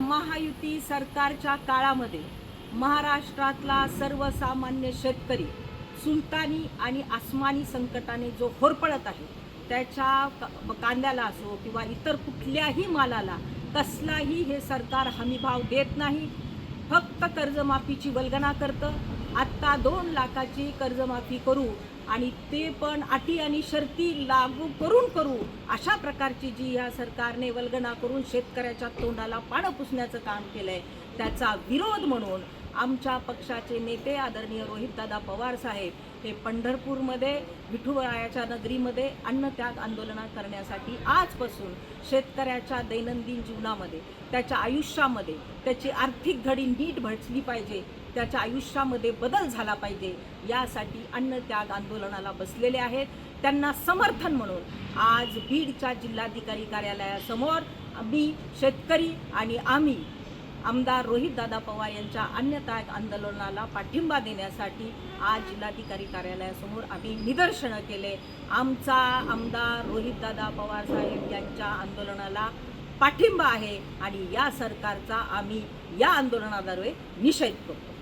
महायुती सरकारच्या काळामध्ये महाराष्ट्रातला सर्वसामान्य शेतकरी सुलतानी आणि आसमानी संकटाने जो होरपळत आहे, त्याच्या कांद्याला असो किंवा इतर कुठल्याही मालाला कसलाही हे सरकार हमीभाव देत नाही. फक्त कर्जमाफीची वल्गना करतं. आत्ता 2 लाखाची कर्जमाफी करू आणि ते पण अटी आणि शर्ती लागू करू अशा प्रकारची जी या सरकारने वल्गना करून शेतकऱ्याच्या तोंडाला पानं पुसण्याचं काम केलं आहे, त्याचा विरोध म्हणून आमच्या पक्षाचे नेते आदरणीय रोहितदादा पवार साहेब हे पंढरपूरमध्ये विठुरायाच्या नगरीमध्ये अन्नत्याग आंदोलन करण्यासाठी आजपासून शेतकऱ्याच्या दैनंदिन जीवनामध्ये, त्याच्या आयुष्यामध्ये त्याची आर्थिक घडी नीट भरली पाहिजे, त्याच्या आयुष्यामध्ये बदल झाला पाहिजे, यासाठी अन्नत्याग आंदोलनाला बसलेले आहेत. त्यांना समर्थन म्हणून आज बीडच्या जिल्हाधिकारी कार्यालयासमोर आम्ही शेतकरी आणि आम्ही आमदार रोहितदादा पवार यांच्या अन्नत्याग आंदोलनाला पाठिंबा देण्यासाठी आज जिल्हाधिकारी कार्यालयासमोर आम्ही निदर्शनं केले. आमचा आमदार रोहितदादा पवार साहेब यांच्या आंदोलनाला पाठिंबा आहे आणि या सरकारचा आम्ही या आंदोलनाद्वारे निषेध करतो.